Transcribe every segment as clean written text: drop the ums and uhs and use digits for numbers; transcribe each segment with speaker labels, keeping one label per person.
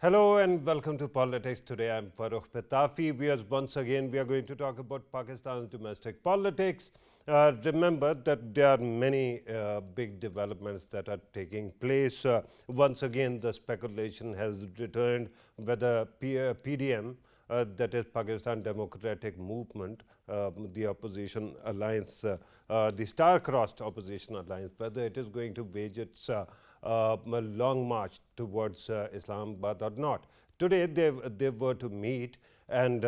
Speaker 1: Hello and welcome to Politics. Today I'm Farooq Patafi. Once again we are going to talk about Pakistan's domestic politics. Remember that there are many big developments that are taking place. Once again the speculation has returned whether PDM, that is Pakistan Democratic Movement, the opposition alliance, the star-crossed opposition alliance, whether it is going to wage its a long march towards Islamabad or not. Today they were to meet, and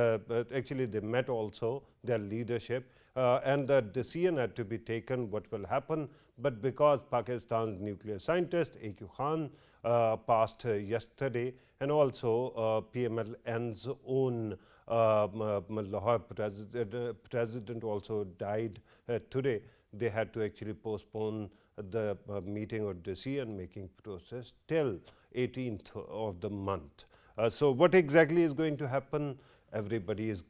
Speaker 1: actually they met also, their leadership, and the decision had to be taken what will happen. But because Pakistan's nuclear scientist AQ Khan passed yesterday, and also PMLN's own Lahore president also died today, they had to actually postpone the meeting or decision-making process till 18th of the month. So what exactly is going to happen? Everybody's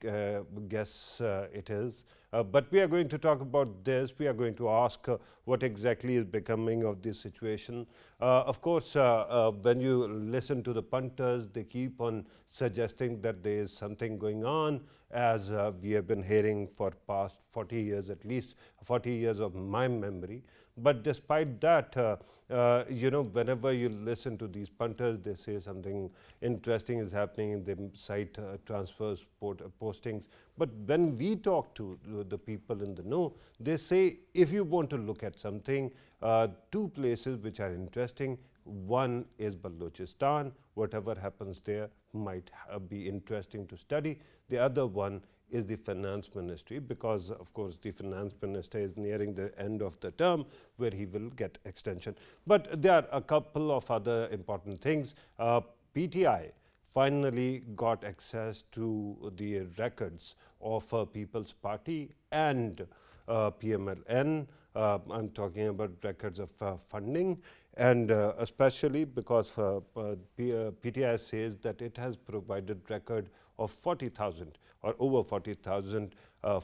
Speaker 1: guess it is. But we are going to talk about this. We are going to ask what exactly is becoming of this situation. Of course, when you listen to the punters, they keep on suggesting that there is something going on, as we have been hearing for past 40 years, at least 40 years of my memory. But despite that, whenever you listen to these punters, they say something interesting is happening, they cite transfers, postings. But when we talk to the people in the know, they say if you want to look at something, two places which are interesting. One is Balochistan. Whatever happens there might be interesting to study. The other one is the finance ministry, because of course the finance minister is nearing the end of the term where he will get extension. But there are a couple of other important things. PTI finally got access to the records of People's Party and PMLN. I'm talking about records of funding, and especially because PTI says that it has provided record of 40,000 or over 40,000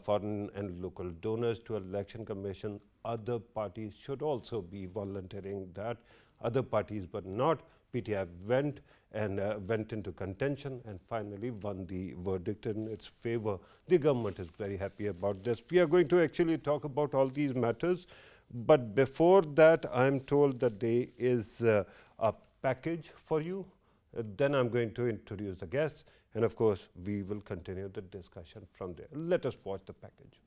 Speaker 1: foreign and local donors to election commission. Other parties should also be volunteering that. Other parties were not. PTI went into contention and finally won the verdict in its favor. The government is very happy about this. We are going to actually talk about all these matters. But before that, I am told that there is a package for you. Then I'm going to introduce the guests. And of course, we will continue the discussion from there. Let us watch the package.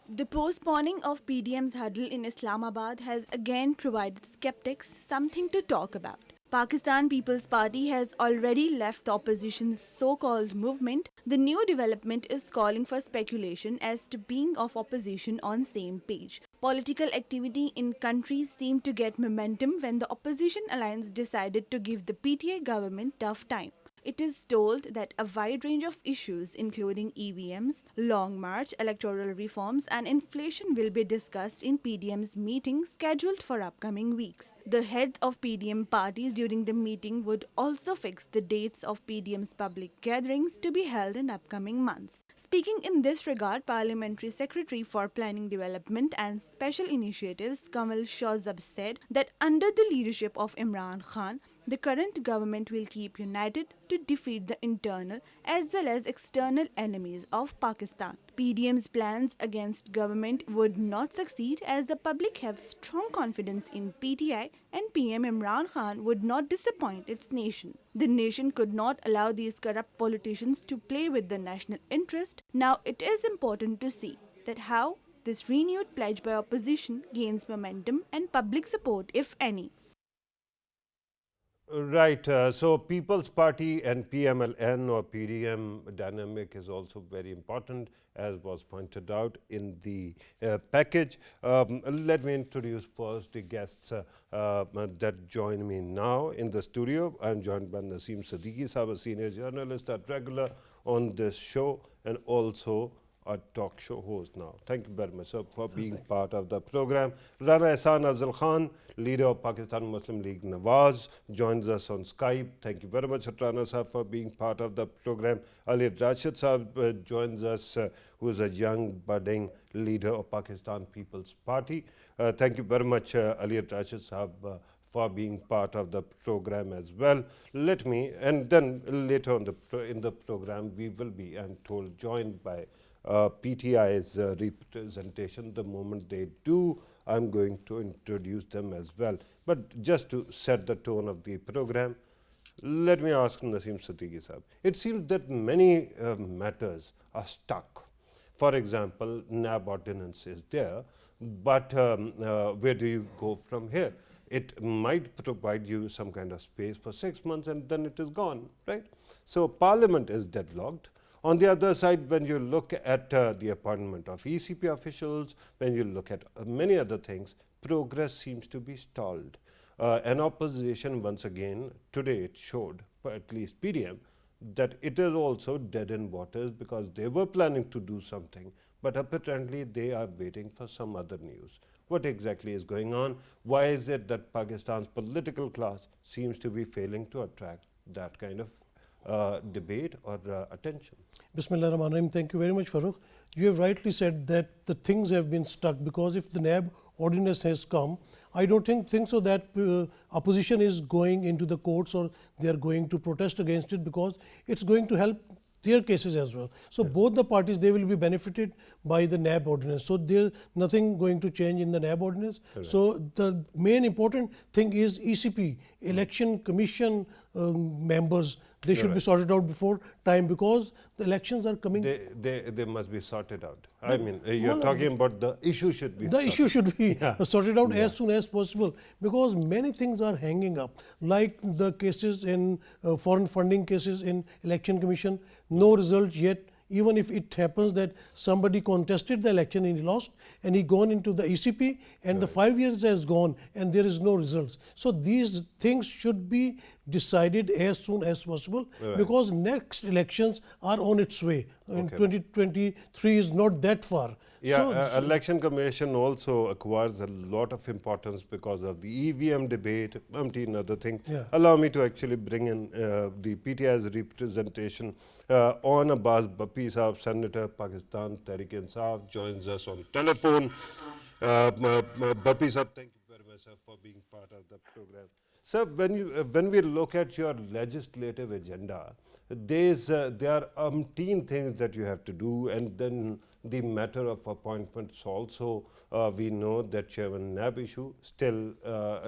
Speaker 2: The postponing of PDM's huddle in Islamabad has again provided skeptics something to talk about. Pakistan People's Party has already left the opposition's so-called movement. The new development is calling for speculation as to being of opposition on same page. Political activity in countries seemed to get momentum when the opposition alliance decided to give the PTI government tough time. It is told that a wide range of issues including EVMs, Long March, electoral reforms and inflation will be discussed in PDM's meeting scheduled for upcoming weeks. The heads of PDM parties during the meeting would also fix the dates of PDM's public gatherings to be held in upcoming months. Speaking in this regard, Parliamentary Secretary for Planning Development and Special Initiatives Kamal Shahzab said that under the leadership of Imran Khan, the current government will keep united to defeat the internal as well as external enemies of Pakistan. PDM's plans against government would not succeed as the public have strong confidence in PTI and PM Imran Khan would not disappoint its nation. The nation could not allow these corrupt politicians to play with the national interest. Now it is important to see that how this renewed pledge by opposition gains momentum and public support, if any.
Speaker 1: Right. So People's Party and PMLN or PDM dynamic is also very important, as was pointed out in the package. Let me introduce first the guests that join me now in the studio. I'm joined by Naseem Siddiqui, a senior journalist at regular on this show and also a talk show host now. Thank you very much, sir, for being part of the program. Rana Ehsan Afzal Khan, leader of Pakistan Muslim League Nawaz, joins us on Skype. Thank you very much, Rana sir, for being part of the program. Ali Rashid sahab joins us, who is a young, budding leader of Pakistan People's Party. Thank you very much, Ali Rashid sahab, for being part of the program as well. Let me, and then later on in the program, we will be, I'm told, joined by PTI's representation. The moment they do, I'm going to introduce them as well. But just to set the tone of the program, let me ask Naseem Siddiqui Sahab. It seems that many matters are stuck. For example, NAB ordinance is there, but where do you go from here? It might provide you some kind of space for 6 months and then it is gone, right? So Parliament is deadlocked. On the other side, when you look at the appointment of ECP officials, when you look at many other things, progress seems to be stalled. An opposition, once again, today it showed, at least PDM, that it is also dead in waters because they were planning to do something, but apparently they are waiting for some other news. What exactly is going on? Why is it that Pakistan's political class seems to be failing to attract that kind of debate or attention?
Speaker 3: Bismillah ar-Rahman ar-Rahim. Thank you very much, Farooq. You have rightly said that the things have been stuck because if the NAB ordinance has come, I don't think so that opposition is going into the courts or they are going to protest against it because it's going to help their cases as well. So both the parties, they will be benefited by the NAB ordinance. So there's nothing going to change in the NAB ordinance. So the main important thing is ECP, Election Commission members. They should be sorted out before time because the elections are coming.
Speaker 1: They must be sorted out. I mean, you're talking about the issue should be.
Speaker 3: The issue should be sorted out as soon as possible because many things are hanging up, like the cases in foreign funding cases in Election Commission. No result yet. Even if it happens that somebody contested the election and he lost and he gone into the ECP and the 5 years has gone and there is no results. So these things should be decided as soon as possible because next elections are on its way. In 2023 is not that far.
Speaker 1: Yeah, Election Commission also acquires a lot of importance because of the EVM debate, other things. Allow me to actually bring in the PTI's representation. On Abbas Bappi Saab, Senator, Pakistan, Tehreek-e-Insaf, joins us on telephone. Bappi Saab, thank you very much, sir, for being part of the program. Sir, when we look at your legislative agenda, there are umpteen things that you have to do, and then the matter of appointments also. We know that Chairman NAB issue still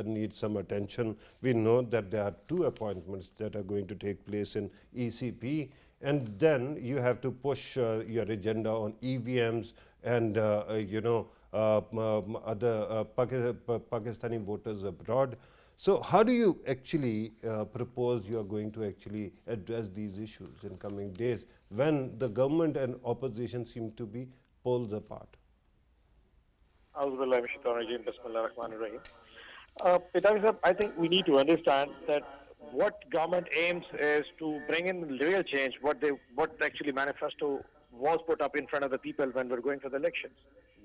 Speaker 1: needs some attention. We know that there are 2 appointments that are going to take place in ECP, and then you have to push your agenda on EVMs and other Pakistani voters abroad. So how do you actually propose you are going to actually address these issues in coming days when the government and opposition seem to be poles apart?
Speaker 4: I think we need to understand that what government aims is to bring in real change, what actually manifesto was put up in front of the people when we're going for the elections.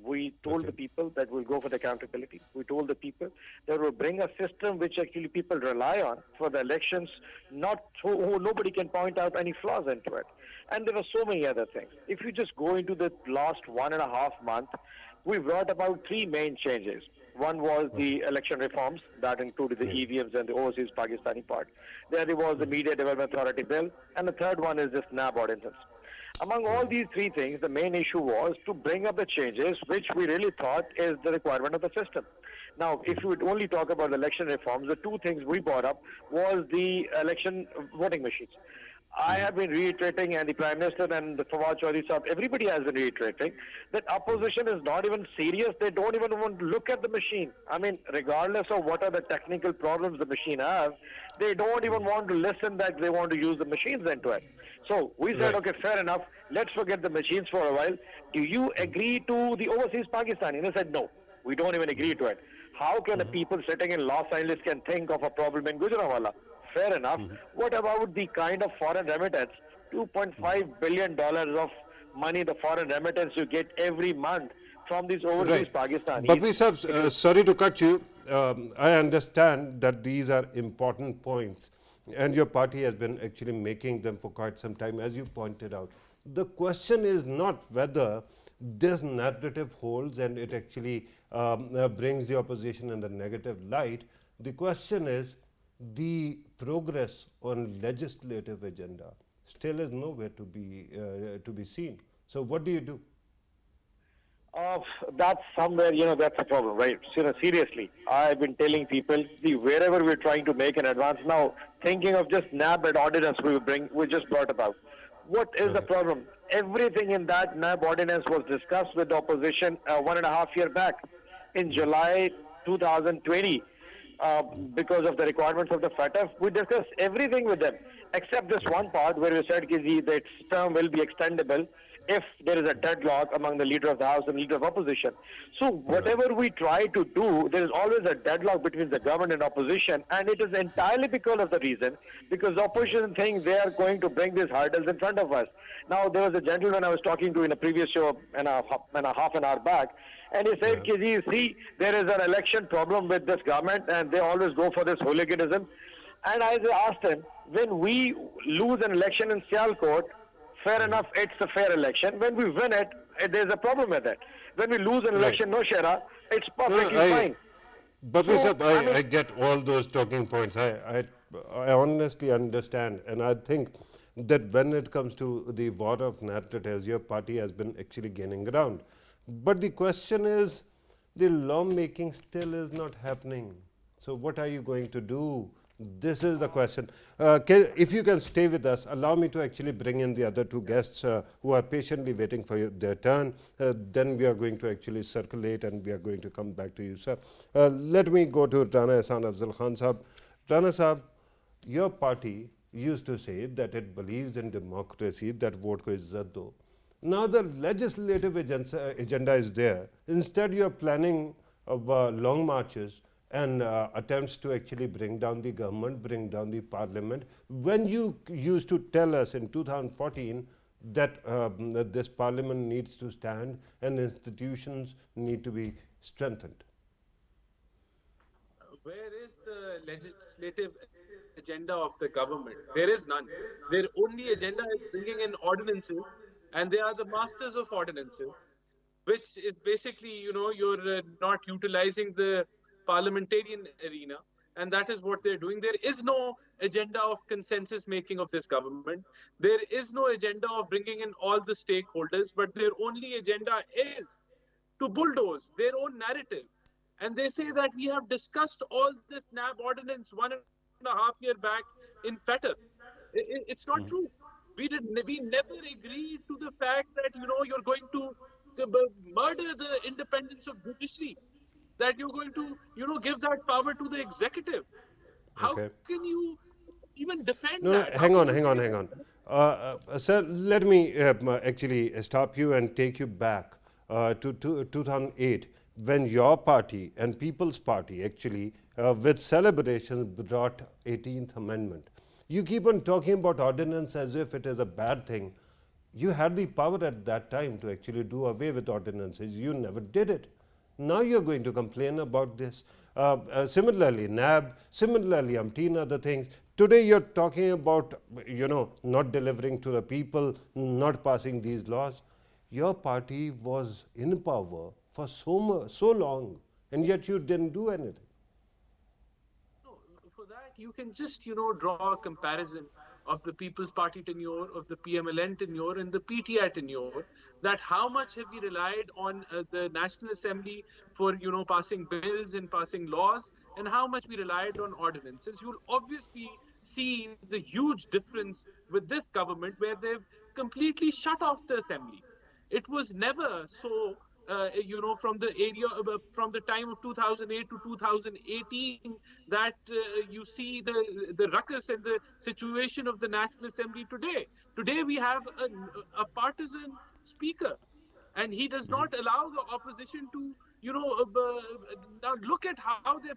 Speaker 4: We told the people that we'll go for the accountability. We told the people that we'll bring a system which actually people rely on for the elections, nobody can point out any flaws into it. And there were so many other things. If you just go into the last 1.5 months, we brought about 3 main changes. One was the election reforms that included the EVMs and the overseas Pakistani part. Then there was the Media Development Authority bill, and the third one is this NAB ordinance. Among all these 3 things, the main issue was to bring up the changes which we really thought is the requirement of the system. Now, if you would only talk about election reforms, the 2 things we brought up was the election voting machines. I have been reiterating, and the Prime Minister and the Fawad Chaudhry Sahab, everybody has been reiterating, that opposition is not even serious. They don't even want to look at the machine. I mean, regardless of what are the technical problems the machine has, they don't even want to listen that they want to use the machines into it. So we said, okay, fair enough. Let's forget the machines for a while. Do you agree to the overseas Pakistani? And they said, no, we don't even agree to it. How can the people sitting in Los Angeles can think of a problem in Gujranwala? Fair enough. What about the kind of foreign remittance? $2.5 billion of money, the foreign remittance you get every month from these overseas Pakistanis.
Speaker 1: Bappi Sahab, sorry to cut you. I understand that these are important points and your party has been actually making them for quite some time, as you pointed out. The question is not whether this narrative holds and it actually brings the opposition in the negative light. The question is, the progress on legislative agenda still is nowhere to be seen. So what do you do?
Speaker 4: That's somewhere, that's a problem, right? Seriously, I've been telling people, see, wherever we're trying to make an advance now, thinking of just NAB and ordinance we just brought about. What is the problem? Everything in that NAB ordinance was discussed with the opposition 1.5 years back in July 2020. Because of the requirements of the FATF, we discussed everything with them, except this one part where we said that its term will be extendable if there is a deadlock among the leader of the House and leader of opposition. So whatever we try to do, there is always a deadlock between the government and opposition, and it is entirely because of the reason, because the opposition thinks they are going to bring these hurdles in front of us. Now, there was a gentleman I was talking to in a previous show and a half an hour back, and he said, see, there is an election problem with this government, and they always go for this hooliganism. And I asked him, when we lose an election in Sialkot, fair enough, it's a fair election. When we win it, there's a problem with it. When we lose an election, no Shera, it's perfectly fine.
Speaker 1: Babu sir, I get all those talking points. I honestly understand, and I think that when it comes to the war of narratives, your party has been actually gaining ground. But the question is, the lawmaking still is not happening. So what are you going to do? This is the question. If you can stay with us, allow me to actually bring in the other two guests who are patiently waiting for their turn. Then we are going to actually circulate and we are going to come back to you, sir. Let me go to Rana Ehsan Afzal Khan Sahab. Rana Sahab, your party used to say that it believes in democracy, that vote ko izzat do. Now the legislative agenda is there. Instead, you are planning long marches and attempts to actually bring down the government, bring down the parliament. When you used to tell us in 2014 that this parliament needs to stand and institutions need to be strengthened.
Speaker 5: Where is the legislative agenda of the government? There is none. Their only agenda is bringing in ordinances, and they are the masters of ordinances, which is basically, you're not utilizing the parliamentarian arena, and that is what they're doing. There is no agenda of consensus making of this government. There is no agenda of bringing in all the stakeholders, but their only agenda is to bulldoze their own narrative. And they say that we have discussed all this NAB ordinance 1.5 years back in FATF. It's not true. We never agreed to the fact that, you're going to murder the independence of judiciary, that you're going to, give that power to the executive. How can you even defend that?
Speaker 1: Hang on. Sir, let me actually stop you and take you back to 2008, when your party and People's Party actually, with celebrations, brought 18th Amendment. You keep on talking about ordinance as if it is a bad thing. You had the power at that time to actually do away with ordinances. You never did it. Now you're going to complain about this. Similarly, NAB, similarly, umpteen other things. Today you're talking about, not delivering to the people, not passing these laws. Your party was in power for so long, and yet you didn't do anything.
Speaker 5: For that, you can just, draw a comparison of the People's Party tenure, of the PMLN tenure, and the PTI tenure, that how much have we relied on the National Assembly for, passing bills and passing laws, and how much we relied on ordinances. You'll obviously see the huge difference with this government, where they've completely shut off the Assembly. It was never so, from the time of 2008 to 2018, that you see the ruckus and the situation of the National Assembly today. Today we have a partisan speaker, and he does not allow the opposition to, now look at how they,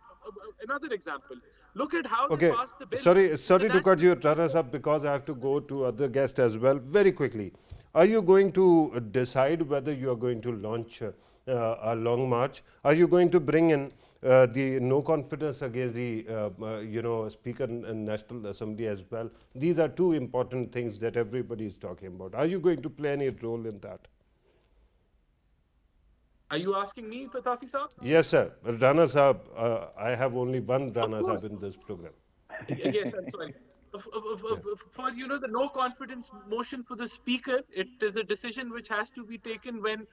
Speaker 5: another example, look at how they passed the bill.
Speaker 1: Sorry to cut you, Rana Sahab, because I have to go to other guests as well. Very quickly, are you going to decide whether you are going to launch a long march? Are you going to bring in the no confidence against the Speaker and National Assembly as well? These are two important things that everybody is talking about. Are you going to play any role in that?
Speaker 5: Are you asking me, Patafi Saab?
Speaker 1: Yes, sir. Rana Saab, I have only one
Speaker 5: Of
Speaker 1: Rana Saab
Speaker 5: course.
Speaker 1: in this program.
Speaker 5: Yes, I'm sorry.
Speaker 1: Yeah.
Speaker 5: For the no confidence motion for the speaker, it is a decision which has to be taken when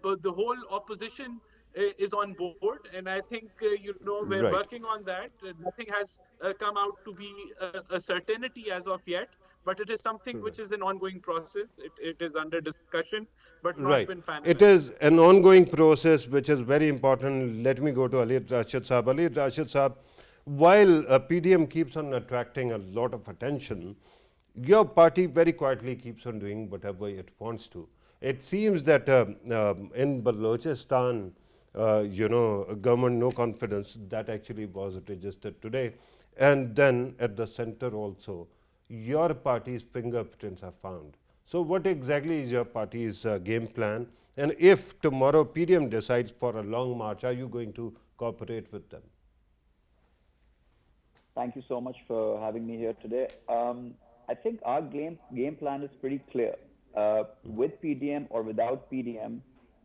Speaker 5: the whole opposition is on board, and I think we're
Speaker 1: Right.
Speaker 5: working on that. Nothing has come out to be a certainty as of yet, but it is something which is an ongoing process. It is under discussion, but not
Speaker 1: Right.
Speaker 5: been
Speaker 1: It
Speaker 5: finalized.
Speaker 1: is an ongoing process which is very important. Let me go to Ali Rashid Saab. Ali Rashid Saab, while PDM keeps on attracting a lot of attention, your party very quietly keeps on doing whatever it wants to. It seems that in Balochistan, government no confidence, that actually was registered today. And then at the center also, your party's fingerprints are found. So what exactly is your party's game plan? And if tomorrow PDM decides for a long march, are you going to cooperate with them?
Speaker 6: Thank you so much for having me here today. I think our game plan is pretty clear. With PDM or without PDM,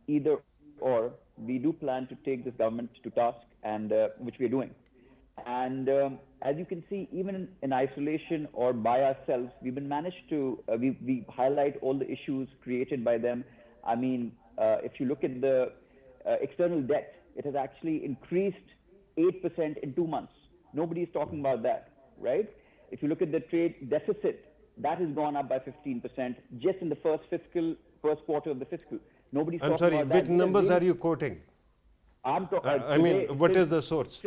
Speaker 6: either or, we do plan to take this government to task, and which we are doing. And as you can see, even in isolation or by ourselves, we've been managed to we highlight all the issues created by them. I mean, if you look at the external debt, it has actually increased 8% in 2 months. Nobody is talking about that, right? If you look at the trade deficit, that has gone up by 15% just in the first quarter of the fiscal. Nobody's
Speaker 1: I'm
Speaker 6: talking
Speaker 1: sorry,
Speaker 6: about
Speaker 1: which
Speaker 6: that.
Speaker 1: numbers are you quoting? I mean, what is the source?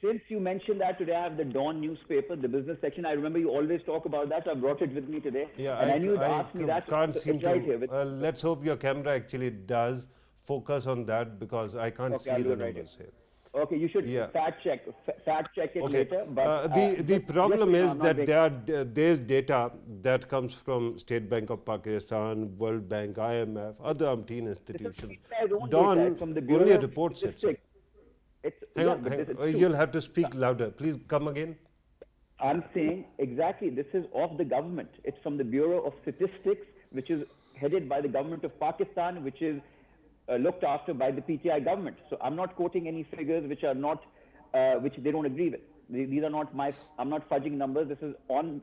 Speaker 6: Since you mentioned that today, I have the Dawn newspaper, the business section. I remember you always talk about that, so I brought it with me today.
Speaker 1: Yeah,
Speaker 6: And I knew you'd ask me that.
Speaker 1: can't
Speaker 6: So
Speaker 1: seem
Speaker 6: it's right
Speaker 1: to.
Speaker 6: here.
Speaker 1: Let's hope your camera actually does focus on that because I can't
Speaker 6: Okay,
Speaker 1: see
Speaker 6: I'll do
Speaker 1: the
Speaker 6: it right here.
Speaker 1: numbers here.
Speaker 6: Okay, you should
Speaker 1: Yeah.
Speaker 6: fact check it
Speaker 1: Okay.
Speaker 6: later. But
Speaker 1: The problem
Speaker 6: just so you know,
Speaker 1: is
Speaker 6: I'm not
Speaker 1: that
Speaker 6: being,
Speaker 1: there's data that comes from State Bank of Pakistan, World Bank, IMF, other umpteen
Speaker 6: this is
Speaker 1: institutions.
Speaker 6: PTI's own data.
Speaker 1: Dawn
Speaker 6: It's from the
Speaker 1: only
Speaker 6: Bureau of
Speaker 1: reports it, sir.
Speaker 6: Statistics. It's
Speaker 1: Hang
Speaker 6: yeah,
Speaker 1: on,
Speaker 6: but
Speaker 1: hang
Speaker 6: this
Speaker 1: on.
Speaker 6: is true.
Speaker 1: You'll have to speak louder. Please come again.
Speaker 6: I'm saying exactly this is of the government. It's from the Bureau of Statistics, which is headed by the government of Pakistan, which is looked after by the PTI government. So I'm not quoting any figures which are not, which they don't agree with. These are not my. I'm not fudging numbers. This is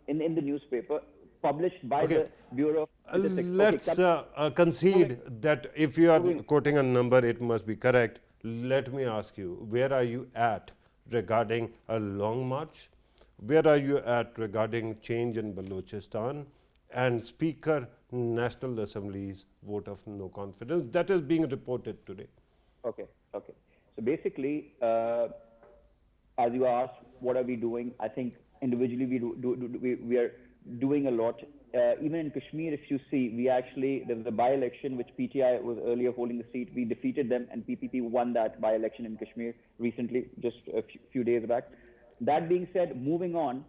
Speaker 6: in the newspaper, published by
Speaker 1: Okay.
Speaker 6: the Bureau of Statistics.
Speaker 1: Let's concede that if you are quoting a number, it must be correct. Let me ask you, where are you at regarding a long march? Where are you at regarding change in Balochistan and Speaker National Assembly's vote of no confidence? That is being reported today.
Speaker 6: Okay. So basically, as you asked, what are we doing? I think individually we are doing a lot. Even in Kashmir, if you see, there was a by-election which PTI was earlier holding the seat. We defeated them, and PPP won that by-election in Kashmir recently, just a few days back. That being said, moving on,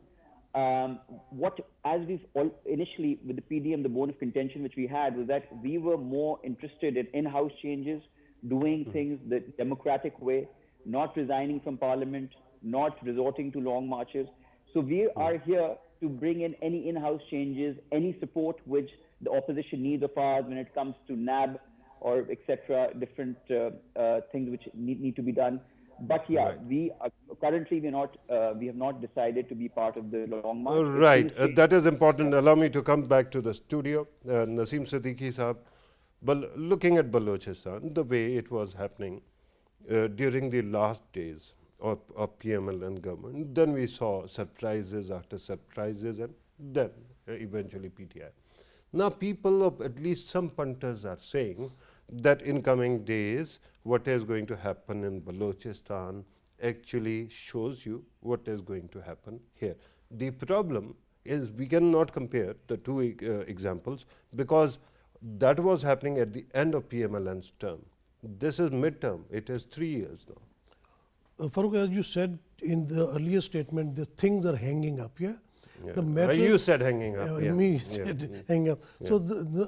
Speaker 6: as we've initially with the PDM, the bone of contention which we had was that we were more interested in in-house changes, doing things the democratic way, not resigning from parliament, not resorting to long marches. So we are here to bring in any in-house changes, any support which the opposition needs of ours when it comes to NAB or etc. Different things which need to be done. But yeah,
Speaker 1: Right.
Speaker 6: we are, currently we have not decided to be part of the long march.
Speaker 1: Right, that is important. Allow me to come back to the studio. Naseem Siddiqui Saab, looking at Balochistan, the way it was happening during the last days of PMLN government, then we saw surprises after surprises and then eventually PTI. Now people of at least some punters are saying that in coming days, what is going to happen in Balochistan actually shows you what is going to happen here. The problem is we cannot compare the two examples because that was happening at the end of PMLN's term. This is midterm. It is 3 years now.
Speaker 3: Farooq, as you said in the earlier statement, the things are hanging up, yeah? The matter,
Speaker 1: You said hanging up.
Speaker 3: me said hanging up. So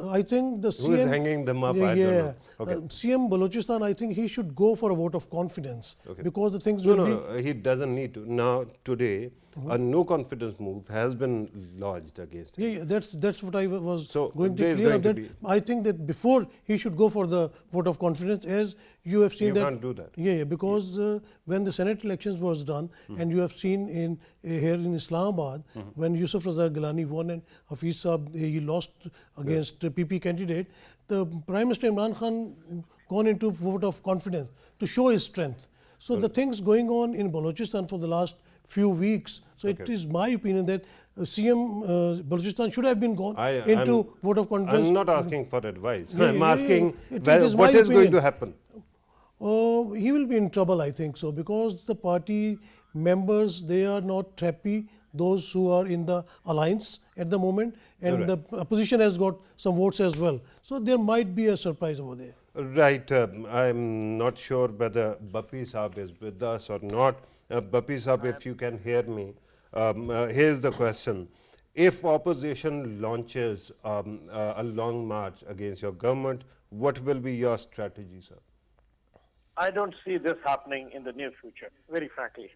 Speaker 3: I think the CM...
Speaker 1: Who is hanging them up? I don't know. Okay.
Speaker 3: CM Balochistan, I think he should go for a vote of confidence because the things
Speaker 1: No,
Speaker 3: will be...
Speaker 1: no, he doesn't need to. Now, today, a no confidence move has been lodged against him.
Speaker 3: Yeah, that's what I was
Speaker 1: So,
Speaker 3: going
Speaker 1: there
Speaker 3: to
Speaker 1: is
Speaker 3: clear.
Speaker 1: going to
Speaker 3: That
Speaker 1: be-
Speaker 3: I think that before he should go for the vote of confidence, as you have seen
Speaker 1: You
Speaker 3: that...
Speaker 1: can't do that.
Speaker 3: Yeah, because when the Senate elections was done, and you have seen in here in Islamabad, when Yusuf Raza Gilani won and Hafiz Saab, he lost against PP candidate, the Prime Minister Imran Khan gone into vote of confidence to show his strength. So the things going on in Balochistan for the last few weeks, so it is my opinion that CM Balochistan should have been gone into vote of confidence.
Speaker 1: I'm not asking for advice.
Speaker 3: Yeah,
Speaker 1: I'm
Speaker 3: yeah,
Speaker 1: asking
Speaker 3: it
Speaker 1: well,
Speaker 3: is
Speaker 1: what
Speaker 3: my
Speaker 1: is going
Speaker 3: opinion.
Speaker 1: to happen.
Speaker 3: He will be in trouble, I think so, because the party members, they are not happy, those who are in the alliance at the moment, and the opposition has got some votes as well. So there might be a surprise over there.
Speaker 1: Right. I'm not sure whether Bapi Saab is with us or not. Bapi Saab, if you can hear me, here's the question. If opposition launches a long march against your government, what will be your strategy, sir?
Speaker 4: I don't see this happening in the near future, very frankly.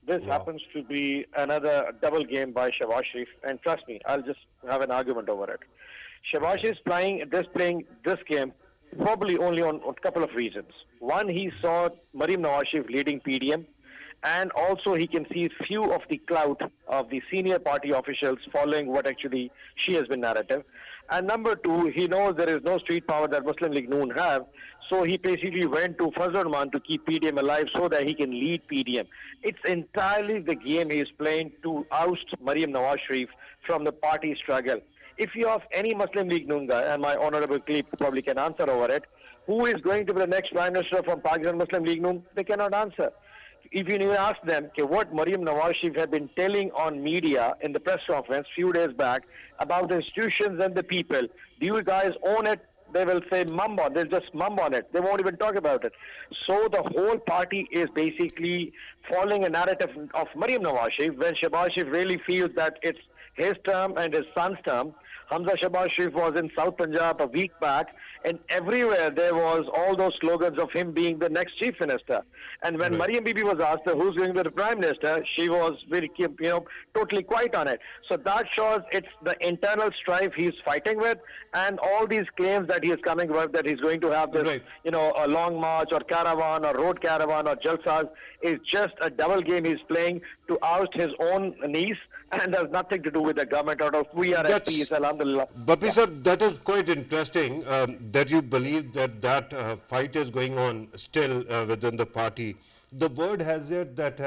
Speaker 4: This happens to be another double game by Shehbaz Sharif, and trust me, I'll just have an argument over it. Shehbaz is playing this game probably only on a couple of reasons. One, he saw Mariam Nawaz Sharif leading PDM, and also he can see few of the clout of the senior party officials following what actually she has been narrative. And number two, he knows there is no street power that Muslim League Noon have, so he basically went to Fazlur Rahman to keep PDM alive so that he can lead PDM. It's entirely the game he is playing to oust Mariam Nawaz Sharif from the party struggle. If you ask any Muslim League Noon guy, and my honorable colleague probably can answer over it, who is going to be the next Prime Minister from Pakistan Muslim League Noon, they cannot answer. If you even ask them what Mariam Nawaz Sharif had been telling on media in the press conference few days back about the institutions and the people, do you guys own it? They will say mum on. They'll just mum on it. They won't even talk about it. So the whole party is basically following a narrative of Mariam Nawaz Sharif when Shehbaz Sharif really feels that it's his term and his son's term. Hamza Shehbaz Sharif was in South Punjab a week back, and everywhere there was all those slogans of him being the next chief minister. And when Mariam Bibi was asked who's going to be the prime minister, she was very, totally quiet on it. So that shows it's the internal strife he's fighting with, and all these claims that he is coming with that he's going to have this, a long march or caravan or road caravan or jalsas is just a double game he's playing to oust his own niece, and has nothing to do with the government or we are at peace, alhamdulillah.
Speaker 1: Bapi sir, that is quite interesting that you believe that fight is going on still within the party. The word has it that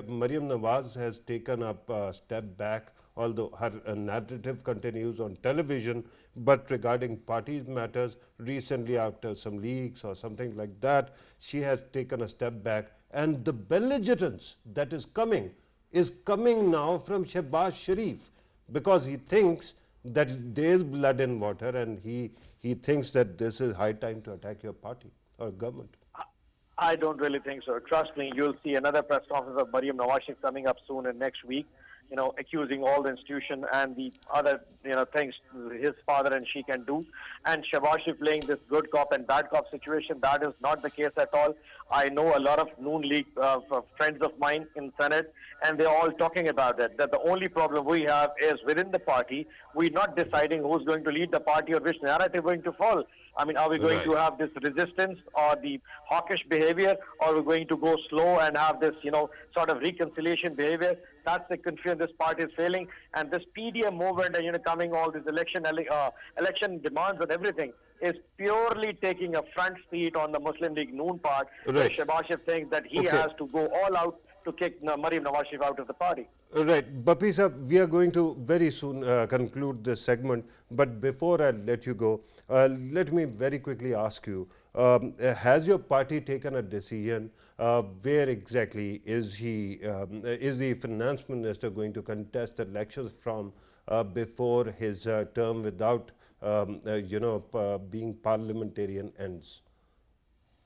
Speaker 1: Mariam Nawaz has taken up a step back, although her narrative continues on television, but regarding parties matters, recently after some leaks or something like that, she has taken a step back, and the belligerence that is coming now from Shehbaz Sharif, because he thinks that there is blood in water, and he thinks that this is high time to attack your party or government.
Speaker 4: I don't really think so. Trust me, you'll see another press conference of Mariam Nawaz Sharif coming up soon and next week, accusing all the institution and the other, things his father and she can do. And Shehbaz Sharif playing this good cop and bad cop situation, that is not the case at all. I know a lot of Noon League friends of mine in Senate, and they're all talking about it, that the only problem we have is within the party, we're not deciding who's going to lead the party or which narrative going to fall. I mean, are we going to have this resistance or the hawkish behavior, or are we going to go slow and have this, sort of reconciliation behavior? That's the confusion this party is failing. And this PDM movement and, coming all these election demands and everything is purely taking a front seat on the Muslim League Noon part, where Shehbaz Sharif thinks that he has to go all out to kick Mariam Nawaz Sharif out of the party.
Speaker 1: Right. Bapi sir, we are going to very soon conclude this segment, but before I let you go, let me very quickly ask you, has your party taken a decision where exactly is the finance minister going to contest elections from before his term without, being parliamentarian ends?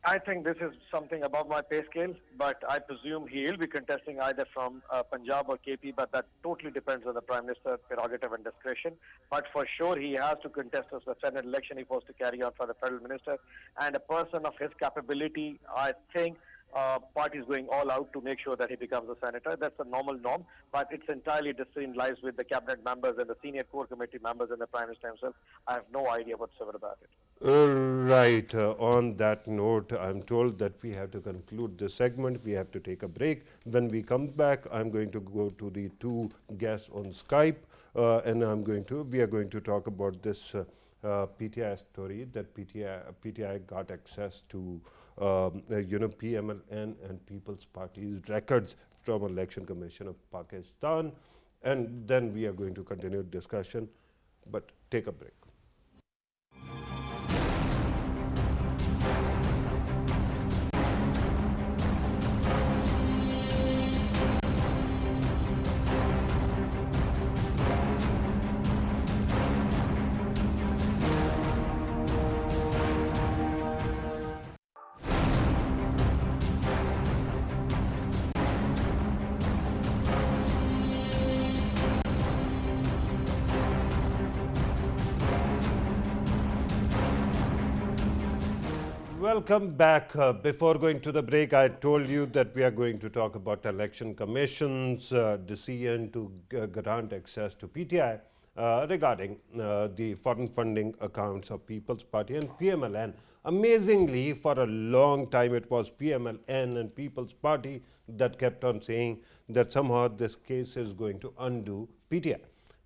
Speaker 4: I think this is something above my pay scale, but I presume he'll be contesting either from Punjab or KP, but that totally depends on the Prime Minister's prerogative and discretion. But for sure, he has to contest as the Senate election if he was to carry on for the Federal Minister. And a person of his capability, I think party is going all out to make sure that he becomes a senator. That's the normal norm, but it's entirely decision lies with the cabinet members and the senior core committee members and the Prime Minister himself. I have no idea whatsoever about it.
Speaker 1: Right. On that note, I'm told that we have to conclude this segment. We have to take a break. When we come back, I'm going to go to the two guests on Skype, and we are going to talk about this PTI story that PTI got access to, PMLN and People's Party's records from Election Commission of Pakistan, and then we are going to continue discussion. But take a break. Welcome back. Before going to the break, I told you that we are going to talk about Election Commission's decision to grant access to PTI regarding the foreign funding accounts of People's Party and PMLN. Amazingly, for a long time, it was PMLN and People's Party that kept on saying that somehow this case is going to undo PTI.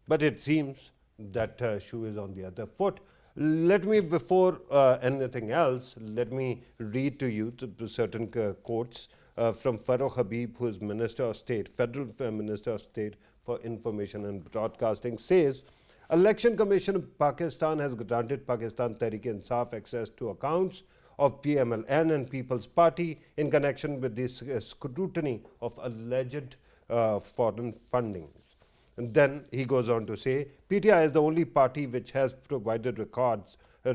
Speaker 1: But it seems that shoe is on the other foot. Let me, before anything else, let me read to you certain quotes from Farooq Habib, who is Minister of State, Federal Minister of State for Information and Broadcasting, says, Election Commission of Pakistan has granted Pakistan Tehreek-e-Insaf access to accounts of PMLN and People's Party in connection with this scrutiny of alleged foreign funding. And then he goes on to say, PTI is the only party which has provided a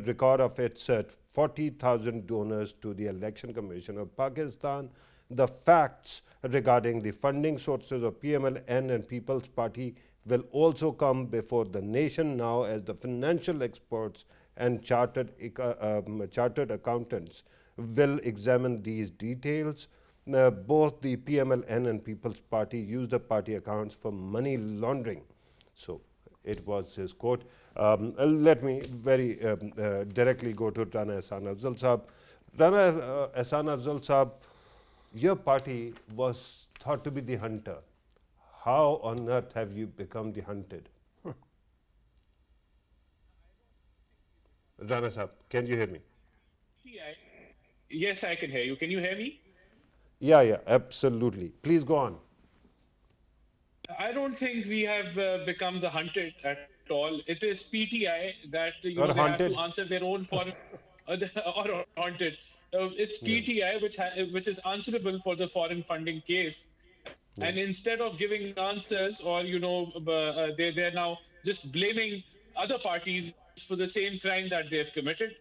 Speaker 1: record of its 40,000 donors to the Election Commission of Pakistan. The facts regarding the funding sources of PMLN and People's Party will also come before the nation now, as the financial experts and chartered accountants will examine these details. Both the PMLN and People's Party use the party accounts for money laundering. So it was his quote. Let me very directly go to Rana Ehsan Afzal Saab. Rana Ehsan Afzal Saab, your party was thought to be the hunter. How on earth have you become the hunted? Rana Saab, can you hear me?
Speaker 5: Yes, I can hear you. Can you hear me?
Speaker 1: Yeah, absolutely. Please go on.
Speaker 5: I don't think we have become the hunted at all. It is PTI that they have to answer their own foreign or haunted. It's PTI which is answerable for the foreign funding case. And instead of giving answers, or they're now just blaming other parties for the same crime that they've committed.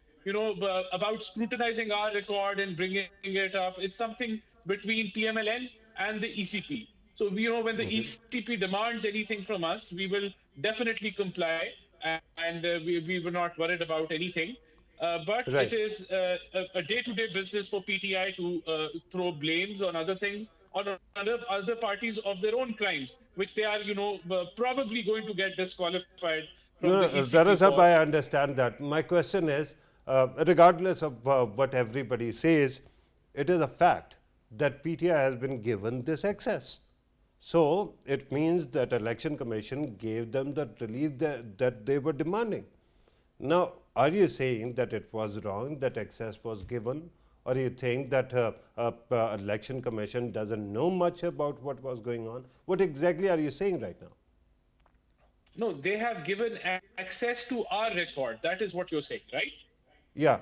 Speaker 5: About scrutinizing our record and bringing it up, it's something between PMLN and the ECP. So, when the ECP demands anything from us, we will definitely comply, and we were not worried about anything. But it is a day-to-day business for PTI to throw blames on other things, on other parties of their own crimes, which they are, probably going to get disqualified from the ECP.
Speaker 1: I understand that. My question is, regardless of what everybody says, it is a fact that PTI has been given this access. So it means that Election Commission gave them the relief that they were demanding. Now, are you saying that it was wrong that access was given, or you think that Election Commission doesn't know much about what was going on? What exactly are you saying right now?
Speaker 5: No, they have given access to our record. That is what you're saying, right?
Speaker 1: Yeah.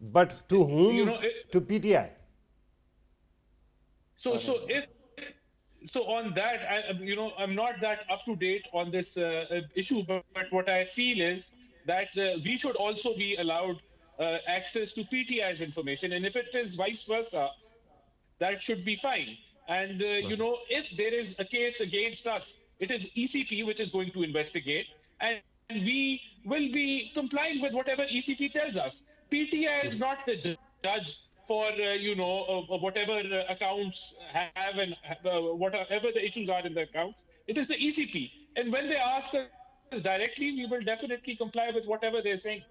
Speaker 1: But to whom? To PTI.
Speaker 5: So on that, I'm not that up to date on this issue, but what I feel is that we should also be allowed access to PTI's information, and if it is vice versa, that should be fine. And if there is a case against us, it is ECP which is going to investigate, and we will be complying with whatever ECP tells us. PTI is not the judge for whatever accounts have and whatever the issues are in the accounts. It is the ECP, and when they ask us directly, we will definitely comply with whatever they're saying.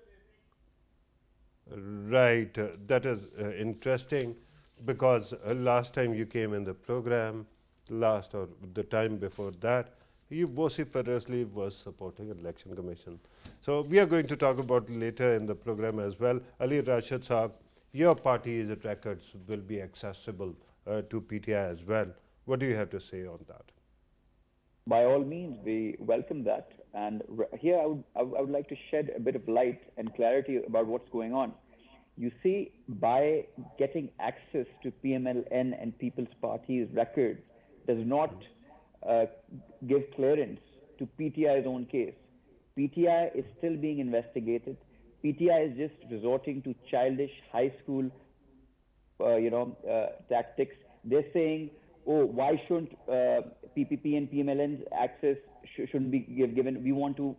Speaker 1: Right, that is interesting because last time you came in the program, last or the time before that, you vociferously was supporting election commission. So we are going to talk about later in the program as well. Ali Rashid Saab, your party's records will be accessible to PTI as well. What do you have to say on that?
Speaker 6: By all means, we welcome that. And here I would like to shed a bit of light and clarity about what's going on. You see, by getting access to PMLN and People's Party's records does not give clearance to PTI's own case. PTI is still being investigated. PTI is just resorting to childish high school, tactics. They're saying, oh, why shouldn't PPP and PMLN's access shouldn't be given? We want to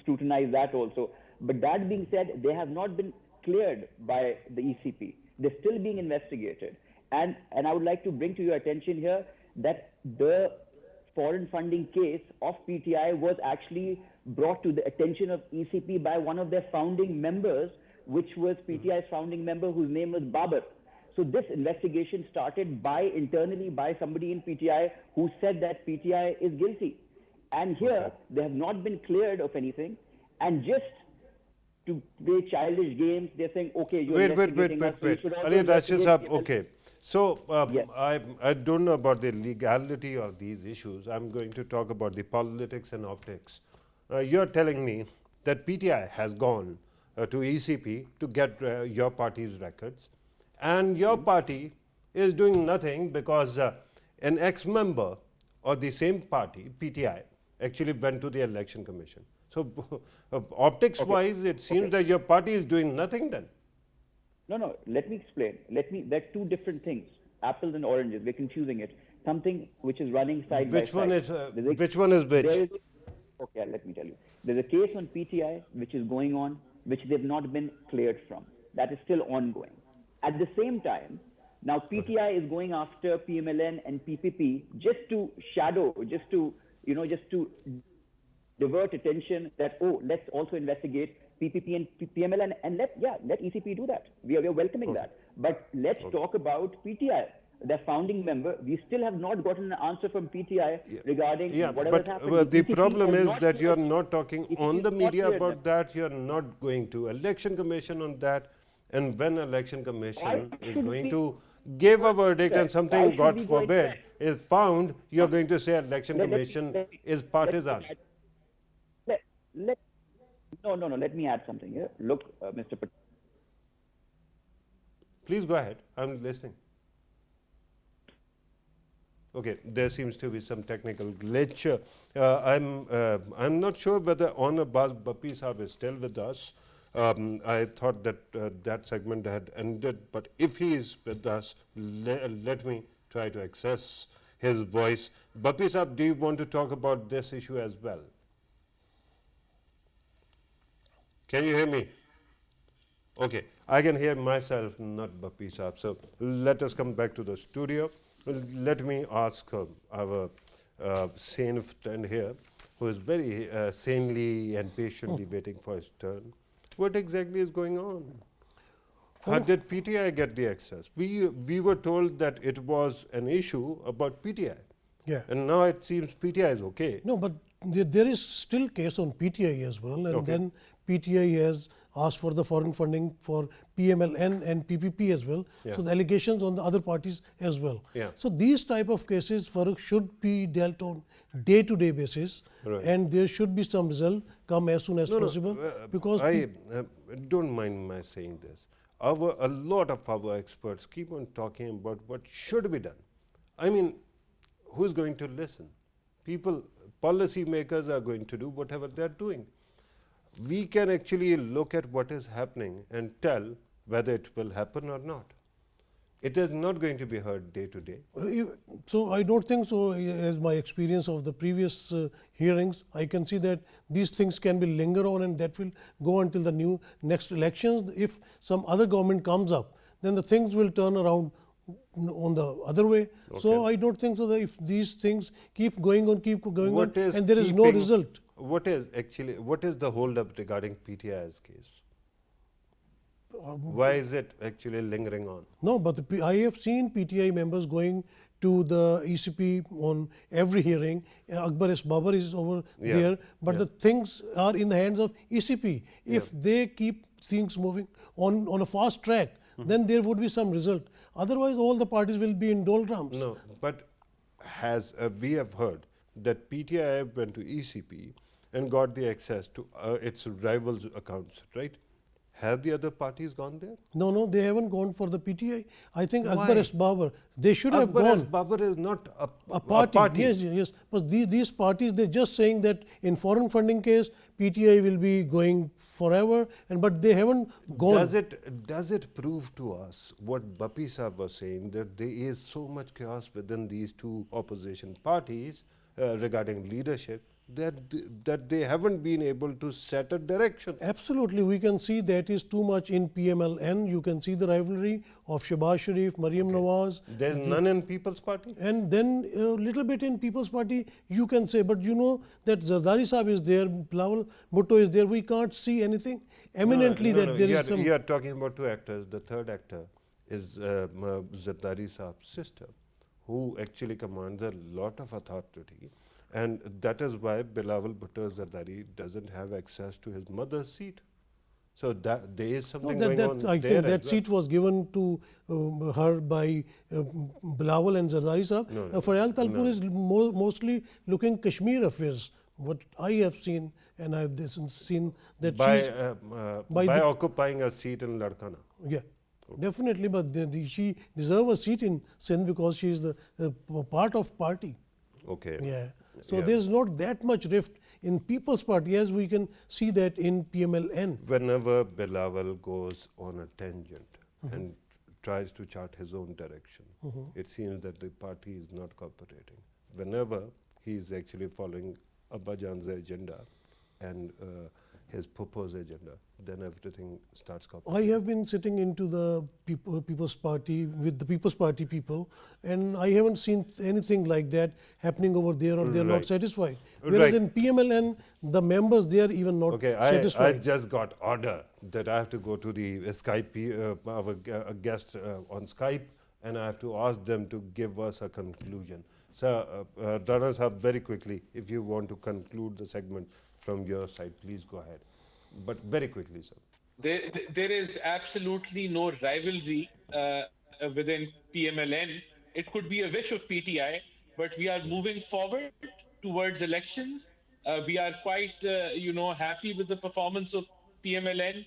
Speaker 6: scrutinize that also. But that being said, they have not been cleared by the ECP. They're still being investigated. And I would like to bring to your attention here that the foreign funding case of PTI was actually brought to the attention of ECP by one of their founding members, which was PTI's founding member whose name was Babar. So this investigation started internally by somebody in PTI who said that PTI is guilty. And here, they have not been cleared of anything. And just to play childish games, they're saying, okay, you're investigating us, so you should also
Speaker 1: Ali Rashid
Speaker 6: investigate
Speaker 1: Saab,
Speaker 6: PMLN.
Speaker 1: okay. So
Speaker 6: Yes.
Speaker 1: I don't know about the legality of these issues. I'm going to talk about the politics and optics. You're telling me that PTI has gone to ECP to get your party's records, and your party is doing nothing because an ex-member of the same party, PTI, actually went to the election commission. So optics-wise, it seems that your party is doing nothing then.
Speaker 6: No, let me explain. There are two different things, apples and oranges. We're confusing it. Something which is running side by
Speaker 1: Which
Speaker 6: side.
Speaker 1: one is which?
Speaker 6: Okay, let me tell you. There's a case on PTI which is going on, which they've not been cleared from. That is still ongoing. At the same time, now PTI is going after PMLN and PPP just to shadow, just to divert attention that, oh, let's also investigate PPP and PMLN, and let ECP do that. We are welcoming that. But let's talk about PTI, their founding member. We still have not gotten an answer from PTI regarding whatever has happened.
Speaker 1: But the
Speaker 6: ECP
Speaker 1: problem
Speaker 6: has
Speaker 1: is
Speaker 6: not
Speaker 1: that you are
Speaker 6: cleared-
Speaker 1: not talking
Speaker 6: ECP
Speaker 1: on
Speaker 6: has
Speaker 1: the
Speaker 6: not
Speaker 1: media
Speaker 6: cleared
Speaker 1: about
Speaker 6: them.
Speaker 1: that. You are not going to election commission on that. And when election commission is
Speaker 6: should
Speaker 1: going
Speaker 6: we-
Speaker 1: to give a verdict and
Speaker 6: Why
Speaker 1: something,
Speaker 6: should
Speaker 1: God
Speaker 6: we go
Speaker 1: forbid,
Speaker 6: into
Speaker 1: is found, you are going to say election
Speaker 6: Let- let-
Speaker 1: commission
Speaker 6: let-
Speaker 1: is partisan.
Speaker 6: No. Let me add something here. Look, Mr. Patel.
Speaker 1: Please go ahead. I'm listening. Okay, there seems to be some technical glitch. I'm not sure whether Honor Bappi Saab is still with us. I thought that that segment had ended, but if he is with us, let me try to access his voice. Bappi Saab, do you want to talk about this issue as well? Can you hear me? Okay, I can hear myself, not Bappi Saab. So let us come back to the studio. Let me ask our sane friend here, who is very sanely and patiently waiting for his turn. What exactly is going on? How did PTI get the access? We were told that it was an issue about PTI.
Speaker 3: Yeah.
Speaker 1: And now it seems PTI is okay.
Speaker 3: No, but there is still case on PTI as well, and then PTI has asked for the foreign funding for PMLN and PPP as well.
Speaker 1: Yeah.
Speaker 3: So the allegations on the other parties as well.
Speaker 1: Yeah.
Speaker 3: So these type of cases, Farooq, should be dealt on day-to-day basis,
Speaker 1: Right.
Speaker 3: and there should be some result come as soon as possible. Because
Speaker 1: I don't mind my saying this. A lot of our experts keep on talking about what should be done. I mean, who's going to listen? Policy makers are going to do whatever they're doing. we can actually look at what is happening and tell whether it will happen or not. It is not going to be heard day to day.
Speaker 3: So I don't think so. As my experience of the previous hearings, I can see that these things can be linger on, and that will go until the next elections. If some other government comes up, then the things will turn around on the other way. So I don't think so that if these things keep going on, and there is no result.
Speaker 1: What is the hold up regarding PTI's case? Why is it actually lingering on?
Speaker 3: No, but I have seen PTI members going to the ECP on every hearing. Akbar S. Babar is over there, but the things are in the hands of ECP. If they keep things moving on a fast track, then there would be some result. Otherwise, all the parties will be in doldrums.
Speaker 1: No, but we have heard that PTI went to ECP and got the access to its rivals' accounts, right? Have the other parties gone there?
Speaker 3: No, they haven't gone for the PTI. I think
Speaker 1: Why?
Speaker 3: Akbar S. Babar, they should have
Speaker 1: Akbar
Speaker 3: gone.
Speaker 1: S. Babar is not
Speaker 3: A party. Yes. But these parties, they're just saying that in foreign funding case, PTI will be going forever, but they haven't gone.
Speaker 1: Does it prove to us what Bapi Saab was saying, that there is so much chaos within these two opposition parties regarding leadership, that they haven't been able to set a direction?
Speaker 3: Absolutely, we can see that is too much in PMLN. You can see the rivalry of Shehbaz Sharif, Maryam Nawaz.
Speaker 1: There's none in People's Party?
Speaker 3: And then a little bit in People's Party, you can say, but you know that Zardari Saab is there, Bilawal Bhutto is there. We can't see anything eminently that there is some.
Speaker 1: You are talking about two actors. The third actor is Zardari Saab's sister, who actually commands a lot of authority. And that is why Bilawal Bhutto Zardari doesn't have access to his mother's seat. So there is something going on
Speaker 3: I
Speaker 1: there
Speaker 3: think that seat was given to her by Bilawal and Zardari Saab. Faryal Talpur is mostly looking Kashmir affairs. What I have seen, and I have seen that
Speaker 1: by occupying a seat in Ladkhana.
Speaker 3: Yeah. Definitely, but she deserves a seat in Sindh because she is the part of party.
Speaker 1: Okay.
Speaker 3: Yeah. So there is not that much rift in People's Party as we can see that in PMLN.
Speaker 1: Whenever Bilawal goes on a tangent and tries to chart his own direction, it seems that the party is not cooperating. Whenever he is actually following Abbajan's agenda and his proposed agenda, then everything starts cooperating.
Speaker 3: I have been sitting into the People's Party with the People's Party people, and I haven't seen anything like that happening over there, or they're not satisfied. Whereas in PMLN, the members, they are even not satisfied.
Speaker 1: I just got order that I have to go to the Skype, our guest on Skype, and I have to ask them to give us a conclusion. So, Rana Sahab, very quickly, if you want to conclude the segment from your side, please go ahead. But very quickly, sir.
Speaker 5: There is absolutely no rivalry within PMLN. It could be a wish of PTI, but we are moving forward towards elections. We are quite, happy with the performance of PMLN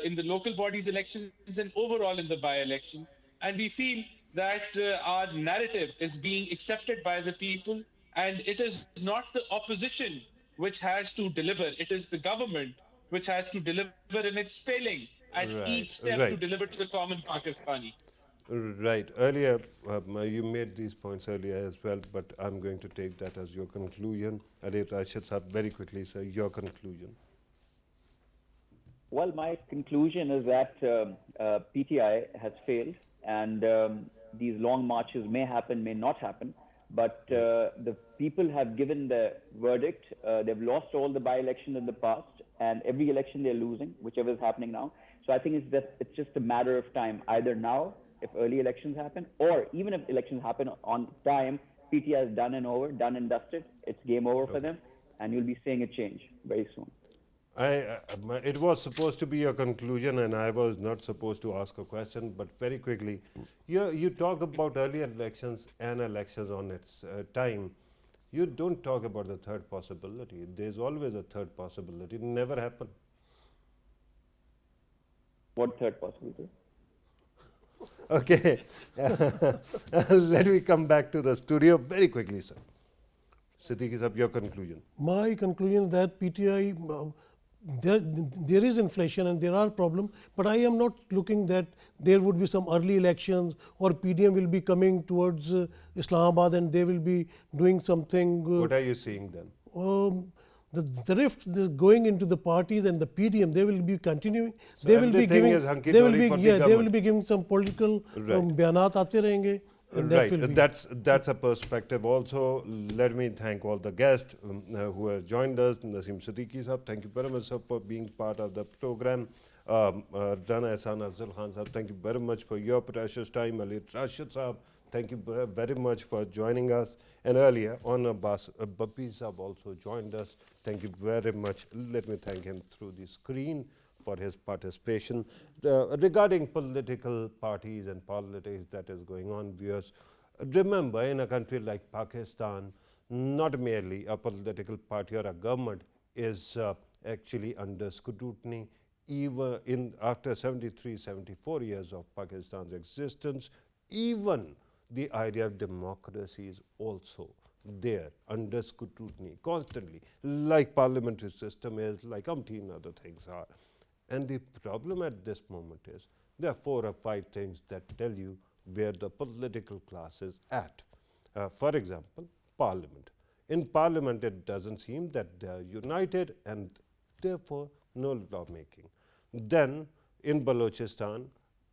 Speaker 5: in the local bodies elections and overall in the by-elections. And we feel that our narrative is being accepted by the people, and it is not the opposition which has to deliver. It is the government which has to deliver, and it's failing at each step to deliver to the common Pakistani.
Speaker 1: Right. Earlier, you made these points earlier as well, but I'm going to take that as your conclusion. Ali Rashid Sahab, very quickly, sir, your conclusion.
Speaker 6: Well, my conclusion is that PTI has failed, and these long marches may happen, may not happen, but the people have given the verdict. They've lost all the by-elections in the past, and every election they're losing, whichever is happening now. So I think it's just a matter of time, either now, if early elections happen, or even if elections happen on time, PTI is done and over, done and dusted. It's game over for them, and you'll be seeing a change very soon.
Speaker 1: It was supposed to be a conclusion, and I was not supposed to ask a question, but very quickly, you talk about earlier elections and elections on its time. You don't talk about the third possibility. There's always a third possibility. It never happened.
Speaker 6: What third possibility?
Speaker 1: Okay. Let me come back to the studio very quickly, sir. Siddiqui Sahab, your conclusion.
Speaker 3: My conclusion is that PTI there is inflation and there are problems, but I am not looking that there would be some early elections or PDM will be coming towards Islamabad and they will be doing something.
Speaker 1: What are you seeing then?
Speaker 3: The rift going into the parties and the PDM, they will be continuing.
Speaker 1: So
Speaker 3: They will be
Speaker 1: everything
Speaker 3: giving.
Speaker 1: is hunky
Speaker 3: They will
Speaker 1: dory
Speaker 3: be
Speaker 1: for the
Speaker 3: they will
Speaker 1: government.
Speaker 3: be giving some political
Speaker 1: Right.
Speaker 3: bayanat aate rahenge. And that will
Speaker 1: Right,
Speaker 3: be.
Speaker 1: that's a perspective. Also, let me thank all the guests who have joined us. Naseem Siddiqui sahab, thank you very much sir, for being part of the program. Rana Ehsan Afzal Khan sahab, thank you very much for your precious time. Ali Rashid sahab, thank you very much for joining us. And earlier, on Babbi sahab also joined us. Thank you very much. Let me thank him through the screen for his participation. Regarding political parties and politics that is going on, viewers, remember in a country like Pakistan, not merely a political party or a government is actually under scrutiny. Even after 73, 74 years of Pakistan's existence, even the idea of democracy is also there under scrutiny constantly, like parliamentary system is, like umpteen other things are. And the problem at this moment is there are 4 or 5 things that tell you where the political class is at. For example, parliament. In parliament, it doesn't seem that they are united and therefore no lawmaking. Then in Balochistan,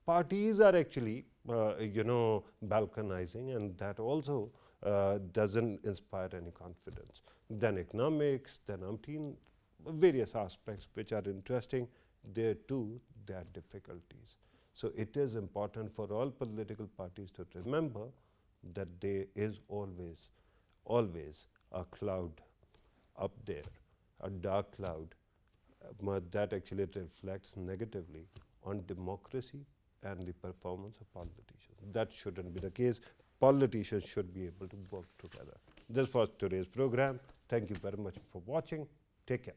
Speaker 1: parties are actually, balkanizing, and that also doesn't inspire any confidence. Then economics, then umpteen various aspects which are interesting. There too, there are difficulties. So it is important for all political parties to remember that there is always, always a cloud up there, a dark cloud that actually reflects negatively on democracy and the performance of politicians. That shouldn't be the case. Politicians should be able to work together. This was today's program. Thank you very much for watching. Take care.